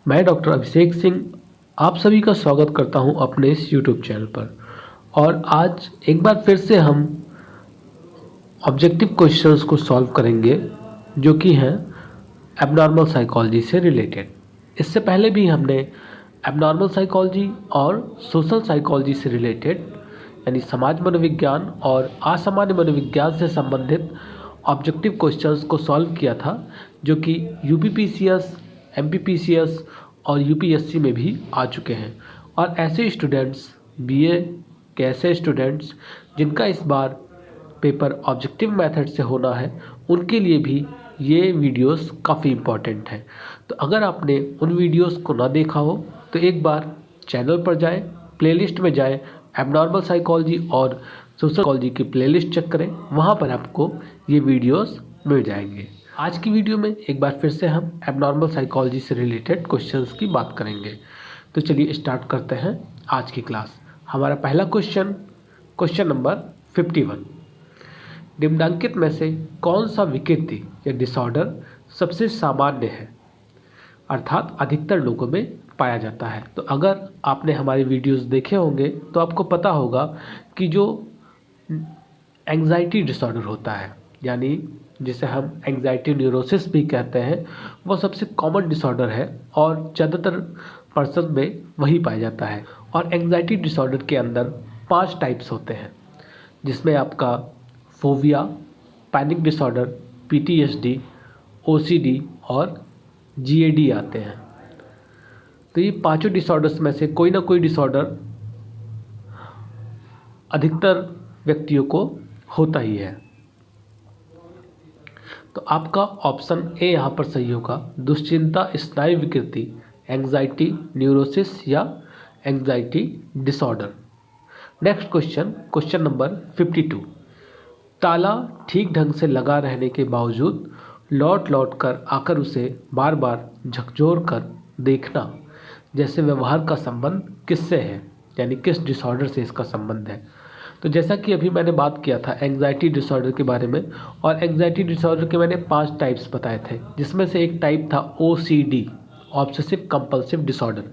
मैं डॉक्टर अभिषेक सिंह आप सभी का स्वागत करता हूं अपने इस यूट्यूब चैनल पर। और आज एक बार फिर से हम ऑब्जेक्टिव क्वेश्चंस को सॉल्व करेंगे जो कि हैं एबनॉर्मल साइकोलॉजी से रिलेटेड। इससे पहले भी हमने एबनॉर्मल साइकोलॉजी और सोशल साइकोलॉजी से रिलेटेड यानी समाज मनोविज्ञान और असामान्य मनोविज्ञान से संबंधित ऑब्जेक्टिव क्वेश्चंस को सॉल्व किया था, जो कि यूपीपीसीएस, एमपीपीसीएस और यूपीएससी में भी आ चुके हैं। और ऐसे स्टूडेंट्स, बीए के ऐसे स्टूडेंट्स जिनका इस बार पेपर ऑब्जेक्टिव मेथड से होना है, उनके लिए भी ये वीडियोस काफ़ी इम्पॉर्टेंट हैं। तो अगर आपने उन वीडियोस को ना देखा हो तो एक बार चैनल पर जाएं, प्लेलिस्ट में जाएं, एबनॉर्मल साइकोलॉजी और सोशल साइकोलॉजी की प्लेलिस्ट चेक करें, वहाँ पर आपको ये वीडियोस मिल जाएंगे। आज की वीडियो में एक बार फिर से हम एबनॉर्मल साइकोलॉजी से रिलेटेड क्वेश्चंस की बात करेंगे। तो चलिए स्टार्ट करते हैं आज की क्लास। हमारा पहला क्वेश्चन नंबर 51। निम्नलिखित में से कौन सा विकृति या डिसऑर्डर सबसे सामान्य है, अर्थात अधिकतर लोगों में पाया जाता है। तो अगर आपने हमारे वीडियोस देखे होंगे तो आपको पता होगा कि जो एंग्जाइटी डिसऑर्डर होता है, यानी जिसे हम एंग्जाइटी न्यूरोसिस भी कहते हैं, वो सबसे कॉमन डिसऑर्डर है और ज़्यादातर पर्सन में वही पाया जाता है। और एंग्जाइटी डिसऑर्डर के अंदर 5 टाइप्स होते हैं, जिसमें आपका phobia, panic disorder, PTSD, OCD और जीएडी आते हैं। तो ये पांचों डिसऑर्डर्स में से कोई ना कोई डिसऑर्डर अधिकतर व्यक्तियों को होता ही है। तो आपका ऑप्शन ए यहाँ पर सही होगा, दुश्चिंता स्नायु विकृति, एंग्जाइटी न्यूरोसिस या anxiety disorder. Next question number 52। ताला ठीक ढंग से लगा रहने के बावजूद लौट लौट कर आकर उसे बार बार झकझोर कर देखना जैसे व्यवहार का संबंध किससे है, यानी किस डिसऑर्डर से इसका संबंध है। तो जैसा कि अभी मैंने बात किया था एंग्जाइटी डिसऑर्डर के बारे में, और एंग्जाइटी डिसऑर्डर के मैंने 5 टाइप्स बताए थे, जिसमें से एक टाइप था OCD, obsessive compulsive disorder.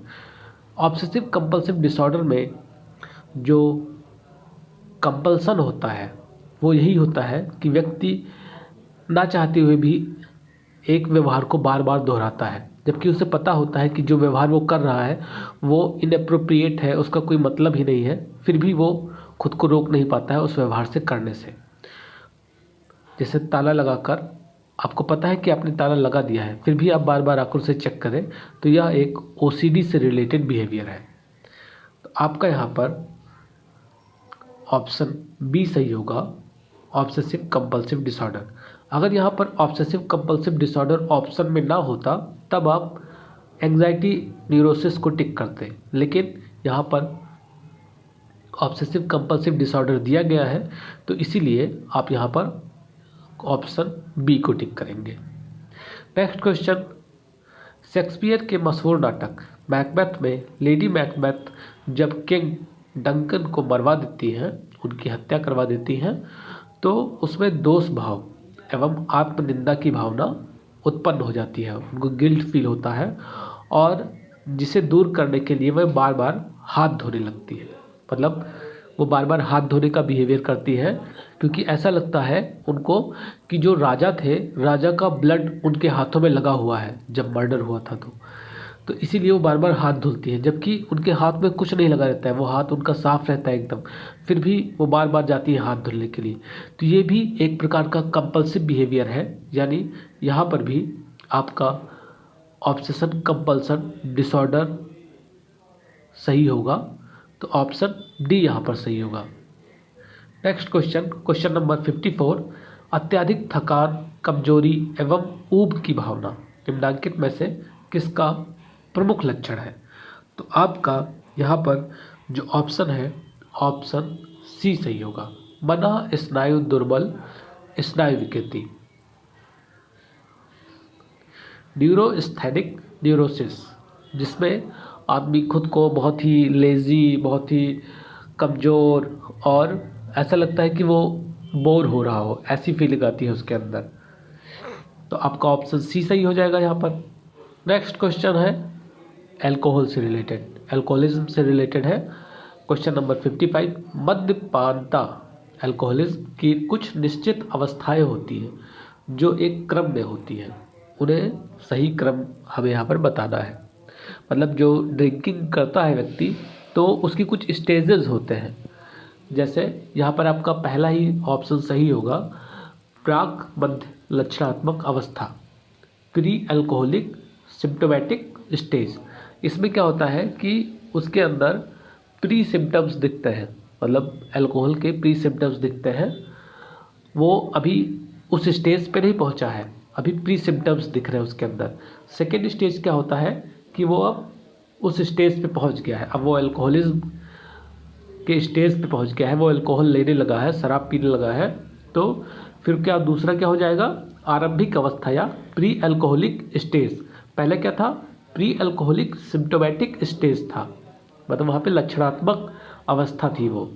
Obsessive compulsive disorder में जो कंपल्सन होता है वो यही होता है कि व्यक्ति ना चाहते हुए भी एक व्यवहार को बार बार दोहराता है, जबकि उसे पता होता है कि जो व्यवहार वो कर रहा है वो इनएप्रोप्रिएट है, उसका कोई मतलब ही नहीं है, फिर भी वो खुद को रोक नहीं पाता है उस व्यवहार से करने से। जैसे ताला लगाकर आपको पता है कि आपने ताला लगा दिया है, फिर भी आप बार बार आकर उसे चेक करें, तो यह एक ओसीडी से रिलेटेड बिहेवियर है। तो आपका यहाँ पर ऑप्शन बी सही होगा, ऑब्सेसिव कंपल्सिव डिसऑर्डर। अगर यहाँ पर ऑब्सेसिव कंपल्सिव डिसऑर्डर ऑप्शन में ना होता तब आप एंग्जाइटी न्यूरोसिस को टिक करते, लेकिन यहाँ पर ऑब्सेसिव कंपल्सिव डिसऑर्डर दिया गया है, तो इसीलिए आप यहाँ पर ऑप्शन बी को टिक करेंगे। Next question. शेक्सपियर के मशहूर नाटक मैकबेथ में लेडी मैकबेथ जब किंग डंकन को मरवा देती हैं, उनकी हत्या करवा देती हैं, तो उसमें दोष भाव एवं आत्मनिंदा की भावना उत्पन्न हो जाती है, उनको गिल्ट फील होता है, और जिसे दूर करने के लिए वह बार बार हाथ धोने लगती है। मतलब वो बार बार हाथ धोने का बिहेवियर करती है, क्योंकि ऐसा लगता है उनको कि जो राजा थे, राजा का ब्लड उनके हाथों में लगा हुआ है जब मर्डर हुआ था, तो इसीलिए वो बार बार हाथ धुलती है, जबकि उनके हाथ में कुछ नहीं लगा रहता है, वो हाथ उनका साफ रहता है एकदम, फिर भी वो बार बार जाती है हाथ धुलने के लिए। तो ये भी एक प्रकार का कंपल्सिव बिहेवियर है, यानी यहाँ पर भी आपका ऑब्सेशन कंपल्सन डिसऑर्डर सही होगा। तो ऑप्शन डी यहाँ पर सही होगा। Next question number 54। अत्यधिक थकान, कमजोरी एवं ऊब की भावना निम्नलिखित में से किसका प्रमुख लक्षण है। तो आपका यहाँ पर जो ऑप्शन है, ऑप्शन सी सही होगा, मना स्नायु दुर्बल स्नायु विकृति, न्यूरोस्थेनिक न्यूरोसिस, जिसमें आदमी खुद को बहुत ही लेज़ी, बहुत ही कमज़ोर और ऐसा लगता है कि वो बोर हो रहा हो, ऐसी फीलिंग आती है उसके अंदर। तो आपका ऑप्शन सी सही हो जाएगा यहाँ पर। नेक्स्ट क्वेश्चन है अल्कोहल से रिलेटेड, अल्कोहलिज्म से रिलेटेड है। क्वेश्चन नंबर 55, मद्यपानता अल्कोहलिज्म की कुछ निश्चित अवस्थाएं होती हैं जो एक क्रम में होती हैं, उन्हें सही क्रम हमें यहाँ पर बताना है। मतलब जो ड्रिंकिंग करता है व्यक्ति तो उसकी कुछ स्टेजेस होते हैं। जैसे यहाँ पर आपका पहला ही ऑप्शन सही होगा, प्राक मध्य लक्षणात्मक अवस्था, प्री अल्कोहलिक सिम्टोमेटिक स्टेज। इसमें क्या होता है कि उसके अंदर प्री सिम्टम्स दिखते हैं, मतलब अल्कोहल के प्री सिम्टम्स दिखते हैं, वो अभी उस स्टेज पे नहीं पहुंचा है, अभी प्री सिम्टम्स दिख रहे हैं उसके अंदर। सेकेंड स्टेज क्या होता है कि वो अब उस स्टेज पे पहुंच गया है, अब वो अल्कोहलिज्म के स्टेज पे पहुंच गया है, वो अल्कोहल लेने लगा है, शराब पीने लगा है। तो फिर क्या दूसरा क्या हो जाएगा, आरंभिक अवस्था या प्री अल्कोहलिक स्टेज। पहले क्या था, प्री अल्कोहलिक सिम्टोमेटिक स्टेज था, मतलब वहाँ पे लक्षणात्मक अवस्था थी वो।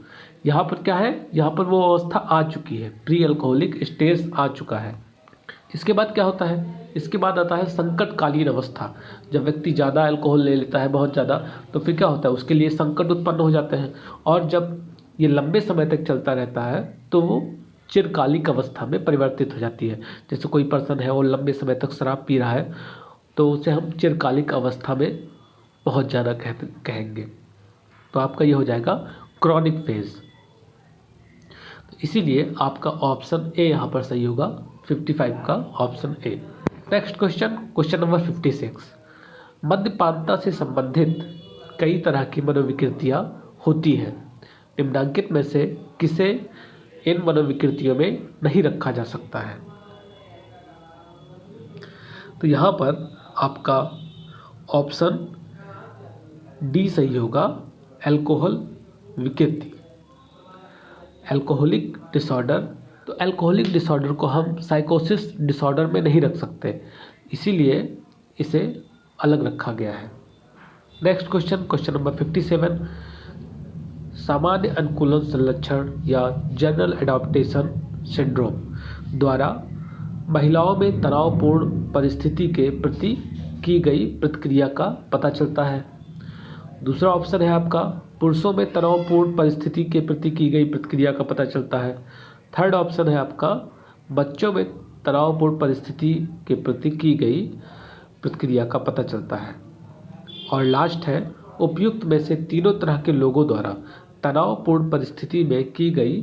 यहाँ पर क्या है, यहाँ पर वो अवस्था आ चुकी है, प्री अल्कोहलिक स्टेज आ चुका है। इसके बाद क्या होता है, इसके बाद आता है संकटकालीन अवस्था। जब व्यक्ति ज़्यादा अल्कोहल ले लेता है, बहुत ज़्यादा, तो फिर क्या होता है, उसके लिए संकट उत्पन्न हो जाते हैं। और जब ये लंबे समय तक चलता रहता है तो वो चिरकालिक अवस्था में परिवर्तित हो जाती है। जैसे कोई पर्सन है वो लंबे समय तक शराब पी रहा है तो उसे हम चिरकालिक अवस्था में पहुंच जाना कहेंगे। तो आपका ये हो जाएगा क्रॉनिक फेज। इसीलिए आपका ऑप्शन ए यहाँ पर सही होगा, 55 का option A. Next question, question number 56, मद्यपानता से संबंधित कई तरह की मनोविकृतियाँ होती हैं, निम्नलिखित में से किसे इन मनोविकृतियों में नहीं रखा जा सकता है। तो यहाँ पर आपका ऑप्शन डी सही होगा, अल्कोहल विकृति, अल्कोहलिक डिसऑर्डर। तो अल्कोहलिक डिसऑर्डर को हम साइकोसिस डिसऑर्डर में नहीं रख सकते, इसीलिए इसे अलग रखा गया है। नेक्स्ट क्वेश्चन, क्वेश्चन नंबर 57, सामान्य अनुकूलन संलक्षण या जनरल एडाप्टेशन सिंड्रोम द्वारा महिलाओं में तनावपूर्ण परिस्थिति के प्रति की गई प्रतिक्रिया का पता चलता है। दूसरा ऑप्शन है आपका, पुरुषों में तनावपूर्ण परिस्थिति के प्रति की गई प्रतिक्रिया का पता चलता है। थर्ड ऑप्शन है आपका, बच्चों में तनावपूर्ण परिस्थिति के प्रति की गई प्रतिक्रिया का पता चलता है। और लास्ट है, उपयुक्त में से तीनों तरह के लोगों द्वारा तनावपूर्ण परिस्थिति में की गई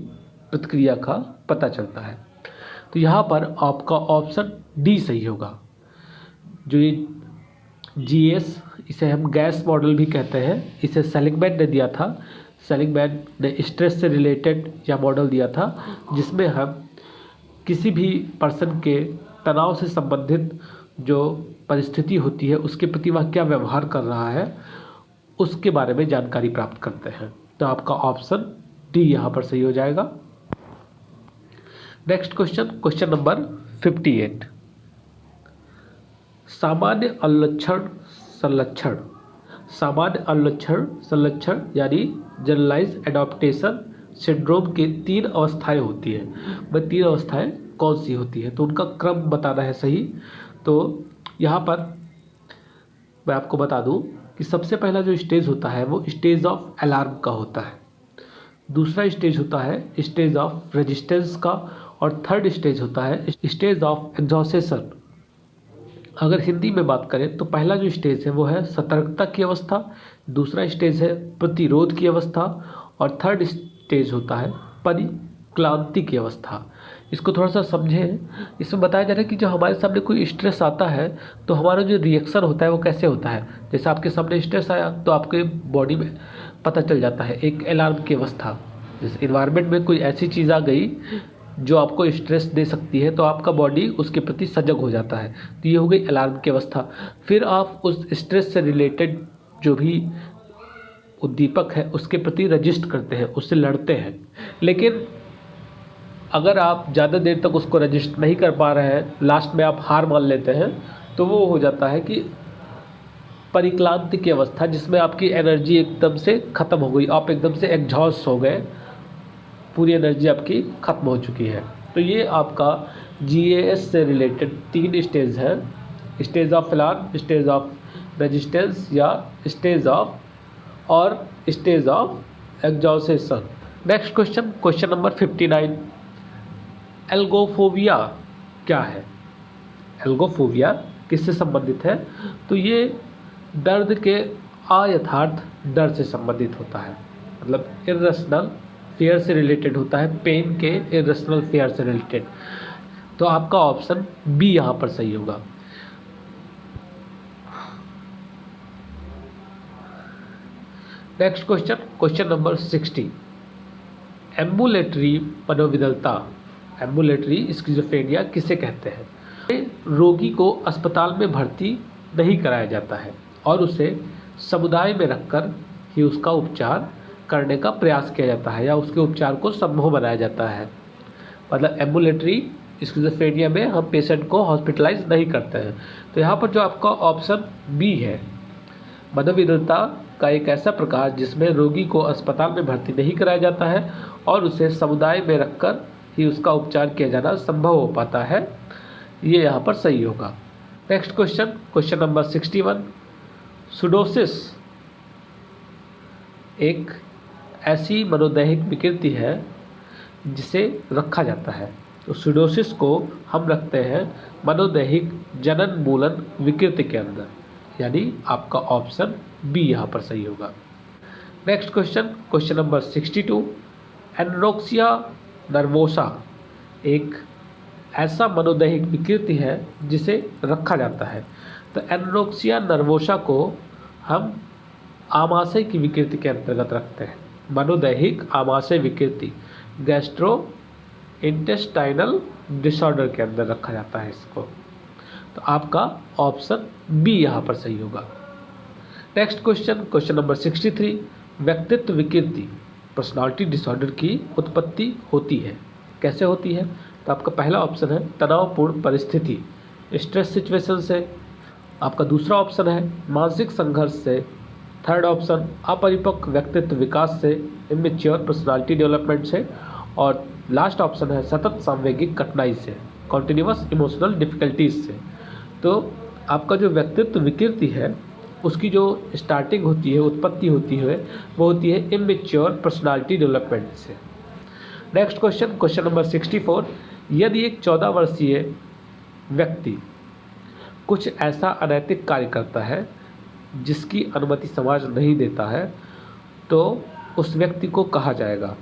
प्रतिक्रिया का पता चलता है। तो यहाँ पर आपका ऑप्शन डी सही होगा। जो ये जीएस, इसे हम गैस मॉडल भी कहते हैं, इसे सेलिगमैन ने दिया था। सेलिगमैन ने स्ट्रेस से रिलेटेड यह मॉडल दिया था, जिसमें हम किसी भी पर्सन के तनाव से संबंधित जो परिस्थिति होती है उसके प्रति वह क्या व्यवहार कर रहा है उसके बारे में जानकारी प्राप्त करते हैं। तो आपका ऑप्शन डी यहाँ पर सही हो जाएगा। नेक्स्ट क्वेश्चन, क्वेश्चन नंबर 58, सामान्य अनुलक्षण संलक्षण, सामान्य अनुलक्षण संलक्षण यानी जनरलाइज एडाप्टेशन सिंड्रोम के 3 अवस्थाएं होती हैं। वह 3 अवस्थाएं कौन सी होती है, तो उनका क्रम बताना है सही। तो यहाँ पर मैं आपको बता दूं कि सबसे पहला जो स्टेज होता है वो स्टेज ऑफ अलार्म का होता है, दूसरा स्टेज होता है स्टेज ऑफ रेजिस्टेंस का, और थर्ड स्टेज होता है स्टेज ऑफ एग्जॉस्टेशन। अगर हिंदी में बात करें तो पहला जो स्टेज है वो है सतर्कता की अवस्था, दूसरा स्टेज है प्रतिरोध की अवस्था, और थर्ड स्टेज होता है परिक्लांति की अवस्था। इसको थोड़ा सा समझें। इसमें बताया जा रहा है कि जब हमारे सामने कोई स्ट्रेस आता है तो हमारा जो रिएक्शन होता है वो कैसे होता है। जैसे आपके सामने स्ट्रेस आया तो आपके बॉडी में पता चल जाता है एक अलार्म की अवस्था। जैसे इन्वायरमेंट में कोई ऐसी चीज़ आ गई जो आपको स्ट्रेस दे सकती है तो आपका बॉडी उसके प्रति सजग हो जाता है, तो ये हो गई अलार्म की अवस्था। फिर आप उस स्ट्रेस से रिलेटेड जो भी उद्दीपक है उसके प्रति रजिस्ट करते हैं, उससे लड़ते हैं। लेकिन अगर आप ज़्यादा देर तक उसको रजिस्ट नहीं कर पा रहे हैं, लास्ट में आप हार मान लेते हैं, तो वो हो जाता है कि परिक्लांति की अवस्था, जिसमें आपकी एनर्जी एकदम से ख़त्म हो गई, आप एकदम से एग्जॉस्ट हो गए, पूरी एनर्जी आपकी ख़त्म हो चुकी है। तो ये आपका जीएएस से रिलेटेड 3 स्टेज है, stage of alarm, stage of resistance या stage of exhaustion. Next question, question number 59, algophobia क्या है? एल्गोफोबिया किससे संबंधित है? तो ये दर्द के अयथार्थ डर से संबंधित होता है, मतलब इर्रेशनल फियर से रिलेटेड होता है, पेन के इर्रेशनल फियर से रिलेटेड। तो आपका ऑप्शन बी यहाँ पर सही होगा। Next question, question number 60, ambulatory मनोविकलता, एम्बुलेटरी स्किज़ोफ्रेनिया किसे कहते हैं? रोगी को अस्पताल में भर्ती नहीं कराया जाता है और उसे समुदाय में रखकर ही उसका उपचार करने का प्रयास किया जाता है या उसके उपचार को संभव बनाया जाता है। मतलब एम्बुलेटरी स्किज़ोफ्रेनिया में हम पेशेंट को हॉस्पिटलाइज नहीं करते हैं। तो यहाँ पर जो आपका ऑप्शन बी है, मनोविकलता का एक ऐसा प्रकार जिसमें रोगी को अस्पताल में भर्ती नहीं कराया जाता है और उसे समुदाय में रखकर ही उसका उपचार किया जाना संभव हो पाता है, ये यहाँ पर सही होगा। नेक्स्ट क्वेश्चन, क्वेश्चन नंबर 61, सुडोसिस एक ऐसी मनोदैहिक विकृति है जिसे रखा जाता है। तो सुडोसिस को हम रखते हैं मनोदैहिक जनन मूलन विकृति के अंदर, यानी आपका ऑप्शन बी यहाँ पर सही होगा। Next question, question number 62, anorexia nervosa एक ऐसा मनोदैहिक विकृति है जिसे रखा जाता है। तो एनोरेक्सिया नर्वोसा को हम आमाशय की विकृति के अंतर्गत रखते हैं। मनोदैहिक आमाशय विकृति गैस्ट्रो इंटेस्टाइनल डिसऑर्डर के अंदर रखा जाता है इसको। तो आपका ऑप्शन बी यहाँ पर सही होगा। नेक्स्ट क्वेश्चन, क्वेश्चन नंबर 63, व्यक्तित्व विकृति पर्सनालिटी डिसऑर्डर की उत्पत्ति होती है, कैसे होती है? तो आपका पहला ऑप्शन है तनावपूर्ण परिस्थिति, स्ट्रेस सिचुएशन से। आपका दूसरा ऑप्शन है मानसिक संघर्ष से। थर्ड ऑप्शन अपरिपक्व व्यक्तित्व विकास से, इमेच्योर पर्सनालिटी डेवलपमेंट से। और लास्ट ऑप्शन है सतत सांवेगिक कठिनाई से, कॉन्टिन्यूअस इमोशनल डिफिकल्टीज से। तो आपका जो व्यक्तित्व विकृति है उसकी जो स्टार्टिंग होती है, उत्पत्ति होती है, वो होती है इमेच्योर पर्सनालिटी डेवलपमेंट से। नेक्स्ट क्वेश्चन, क्वेश्चन नंबर 64, यदि एक 14 वर्षीय व्यक्ति कुछ ऐसा अनैतिक कार्य करता है जिसकी अनुमति समाज नहीं देता है तो उस व्यक्ति को कहा जाएगा।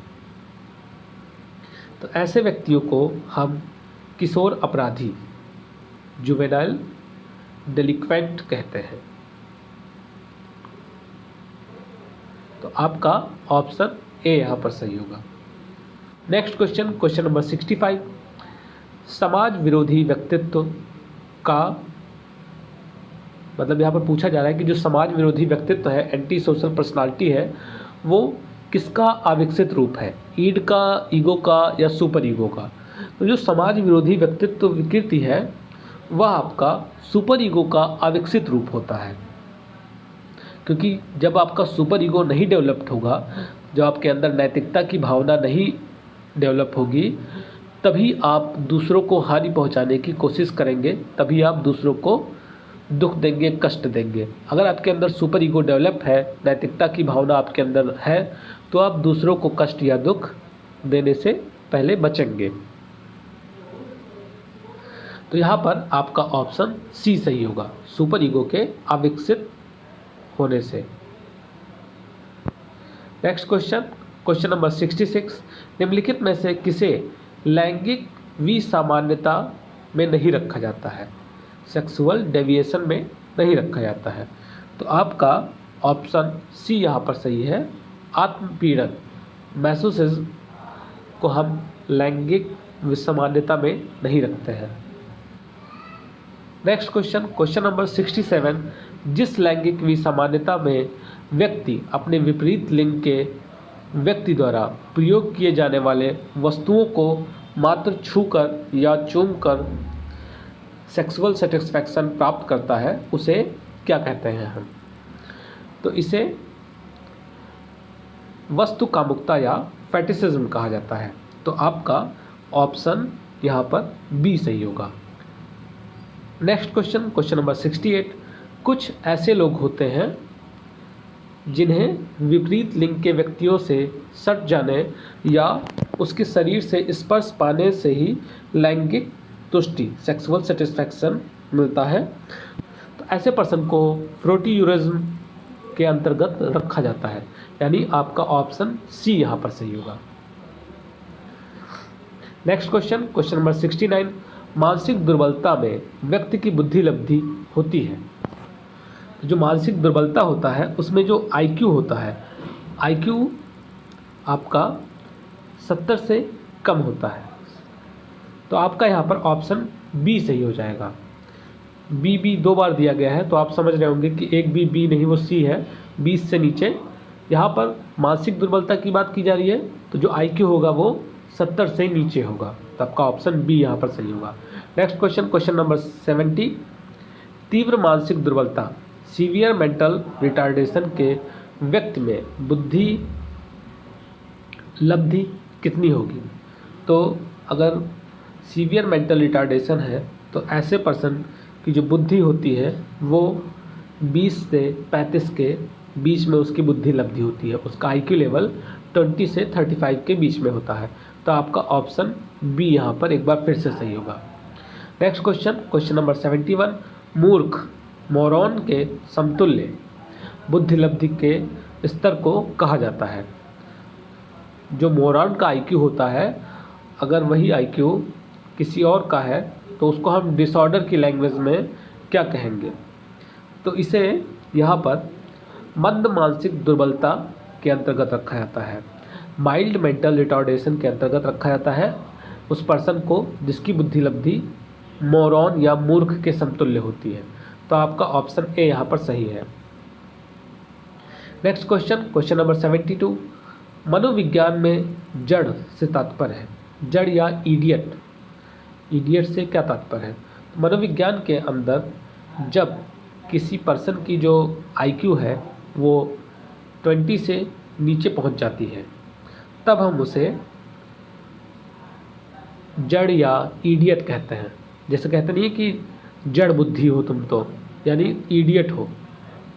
तो ऐसे व्यक्तियों को हम किशोर अपराधी, जुवेनाइल डेलिक्वेंट कहते हैं। तो आपका ऑप्शन ए यहाँ पर सही होगा। नेक्स्ट क्वेश्चन, क्वेश्चन नंबर 65, समाज विरोधी व्यक्तित्व का मतलब यहाँ पर पूछा जा रहा है कि जो समाज विरोधी व्यक्तित्व है, एंटी सोशल पर्सनालिटी है, वो किसका अविकसित रूप है? ईड का, ईगो का या सुपर ईगो का? तो जो समाज विरोधी व्यक्तित्व विकृति है वह आपका सुपर ईगो का अविकसित रूप होता है, क्योंकि जब आपका सुपर ईगो नहीं डेवलप्ड होगा, जब आपके अंदर नैतिकता की भावना नहीं डेवलप होगी, तभी आप दूसरों को हानि पहुंचाने की कोशिश करेंगे, तभी आप दूसरों को दुख देंगे, कष्ट देंगे। अगर आपके अंदर सुपर ईगो डेवलप है, नैतिकता की भावना आपके अंदर है, तो आप दूसरों को कष्ट या दुख देने से पहले बचेंगे। तो यहाँ पर आपका ऑप्शन सी सही होगा, सुपर ईगो के अविकसित होने से। नेक्स्ट क्वेश्चन, क्वेश्चन नंबर 66, निम्नलिखित में से किसे लैंगिक विसामान्यता में नहीं रखा जाता है? सेक्सुअल डेविएशन में नहीं रखा जाता है। तो आपका ऑप्शन सी यहाँ पर सही है, आत्मपीड़न, मैसोसिज्म को हम लैंगिक विसामान्यता में नहीं रखते हैं। नेक्स्ट क्वेश्चन, क्वेश्चन नंबर 67, जिस लैंगिक विसामान्यता में व्यक्ति अपने विपरीत लिंग के व्यक्ति द्वारा प्रयोग किए जाने वाले वस्तुओं को मात्र छूकर या चूमकर सेक्सुअल सेटिस्फैक्शन प्राप्त करता है, उसे क्या कहते हैं हम? तो इसे वस्तु कामुकता या फेटिसिज्म कहा जाता है। तो आपका ऑप्शन यहाँ पर बी सही होगा। नेक्स्ट क्वेश्चन, क्वेश्चन नंबर 68, कुछ ऐसे लोग होते हैं जिन्हें विपरीत लिंग के व्यक्तियों से सट जाने या उसके शरीर से स्पर्श पाने से ही लैंगिक तुष्टि सेक्सुअल सेटिस्फैक्शन मिलता है। तो ऐसे पर्सन को फ्रोटीयूरिज्म के अंतर्गत रखा जाता है, यानी आपका ऑप्शन सी यहाँ पर सही होगा। नेक्स्ट क्वेश्चन, क्वेश्चन नंबर 69, मानसिक दुर्बलता में व्यक्ति की बुद्धि लब्धि होती है। जो मानसिक दुर्बलता होता है उसमें जो आईक्यू होता है, आईक्यू आपका 70 से कम होता है। तो आपका यहाँ पर ऑप्शन बी सही हो जाएगा। बी 2 बार दिया गया है तो आप समझ रहे होंगे कि एक बी नहीं, वो सी है, 20 से नीचे। यहाँ पर मानसिक दुर्बलता की बात की जा रही है तो जो आईक्यू होगा वो 70 से नीचे होगा। तो आपका ऑप्शन बी यहाँ पर सही होगा। नेक्स्ट क्वेश्चन, क्वेश्चन नंबर 70, तीव्र मानसिक दुर्बलता सीवियर मेंटल रिटार्डेशन के व्यक्ति में बुद्धि लब्धि कितनी होगी। तो अगर सीवियर मेंटल रिटार्डेशन है तो ऐसे पर्सन की जो बुद्धि होती है वो 20 से 35 के बीच में उसकी बुद्धि लब्धि होती है। उसका आईक्यू लेवल 20 से 35 के बीच में होता है। तो आपका ऑप्शन बी यहाँ पर एक बार फिर से सही होगा। नेक्स्ट क्वेश्चन, क्वेश्चन नंबर 71, मूर्ख मोरॉन के समतुल्य बुद्धि लब्धि के स्तर को कहा जाता है। जो मोरॉन का आईक्यू होता है, अगर वही आईक्यू किसी और का है तो उसको हम डिसऑर्डर की लैंग्वेज में क्या कहेंगे। तो इसे यहाँ पर मंद मानसिक दुर्बलता के अंतर्गत रखा जाता है, माइल्ड मेंटल रिटार्डेशन के अंतर्गत रखा जाता है उस पर्सन को जिसकी बुद्धि लब्धि मोरॉन या मूर्ख के समतुल्य होती है। तो आपका ऑप्शन ए यहाँ पर सही है। नेक्स्ट क्वेश्चन, क्वेश्चन नंबर 72, मनोविज्ञान में जड़ से तात्पर्य है। जड़ या इडियट, इडियट से क्या तात्पर्य है। तो मनोविज्ञान के अंदर जब किसी पर्सन की जो आईक्यू है वो 20 से नीचे पहुंच जाती है तब हम उसे जड़ या इडियट कहते हैं। जैसे कहते नहीं है कि जड़ बुद्धि हो तुम, तो यानी इडियट हो,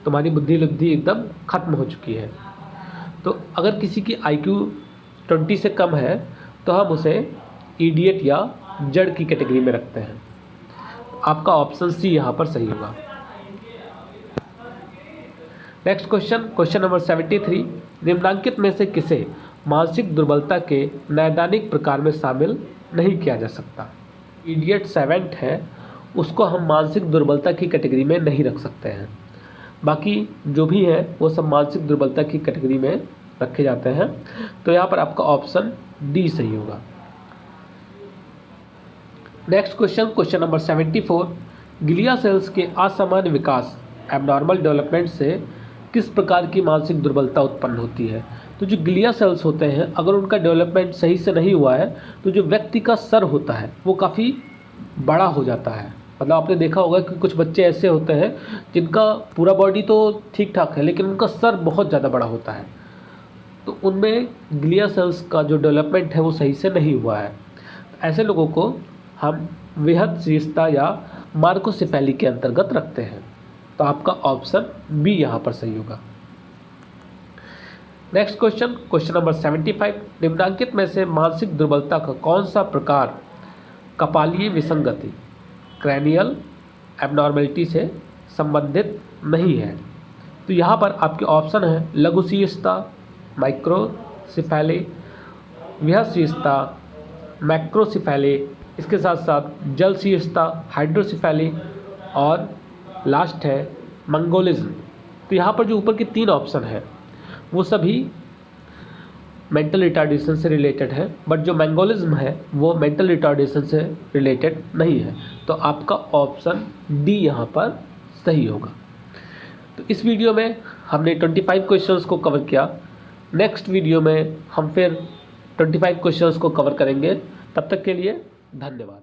तुम्हारी बुद्धि लब्धि एकदम खत्म हो चुकी है। तो अगर किसी की आईक्यू 20 से कम है तो हम उसे इडियट या जड़ की कैटेगरी में रखते हैं। आपका ऑप्शन सी यहाँ पर सही होगा। नेक्स्ट क्वेश्चन, क्वेश्चन नंबर 73, निम्नांकित में से किसे मानसिक दुर्बलता के नैदानिक प्रकार में शामिल नहीं किया जा सकता। इडियट सेवेंट है, उसको हम मानसिक दुर्बलता की कैटेगरी में नहीं रख सकते हैं। बाकी जो भी है वो सब मानसिक दुर्बलता की कैटेगरी में रखे जाते हैं। तो यहाँ पर आपका ऑप्शन डी सही होगा। Next question, question number 74, glia cells के असामान्य विकास एबनॉर्मल डेवलपमेंट से किस प्रकार की मानसिक दुर्बलता उत्पन्न होती है। तो जो ग्लिया सेल्स होते हैं अगर उनका डेवलपमेंट सही से नहीं हुआ है तो जो व्यक्ति का सर होता है वो काफ़ी बड़ा हो जाता है। मतलब आपने देखा होगा कि कुछ बच्चे ऐसे होते हैं जिनका पूरा बॉडी तो ठीक ठाक है लेकिन उनका सर बहुत ज़्यादा बड़ा होता है। तो उनमें ग्लिया सेल्स का जो डेवलपमेंट है वो सही से नहीं हुआ है। ऐसे लोगों को हम वृहद शीर्षता या मार्कोसेफेली के अंतर्गत रखते हैं। तो आपका ऑप्शन बी यहाँ पर सही होगा। नेक्स्ट क्वेश्चन, क्वेश्चन नंबर 75, निम्नांकित में से मानसिक दुर्बलता का कौन सा प्रकार कपालीय विसंगति क्रैनियल एबनॉर्मेलिटी से संबंधित नहीं है। तो यहाँ पर आपके ऑप्शन है लघु शीर्षता, माइक्रोसिफेली, वृहद शीर्षता, मैक्रोसिफेली, इसके साथ साथ जल शीर्षता हाइड्रोसिफेली और लास्ट है मंगोलिज्म। तो यहाँ पर जो ऊपर के 3 ऑप्शन है वो सभी मेंटल रिटार्डेशन से रिलेटेड है, बट जो मंगोलिज्म है वो मेंटल रिटार्डेशन से रिलेटेड नहीं है। तो आपका ऑप्शन डी यहाँ पर सही होगा। तो इस वीडियो में हमने 25 क्वेश्चंस को कवर किया। नेक्स्ट वीडियो में हम फिर 25 क्वेश्चंस को कवर करेंगे। तब तक के लिए धन्यवाद।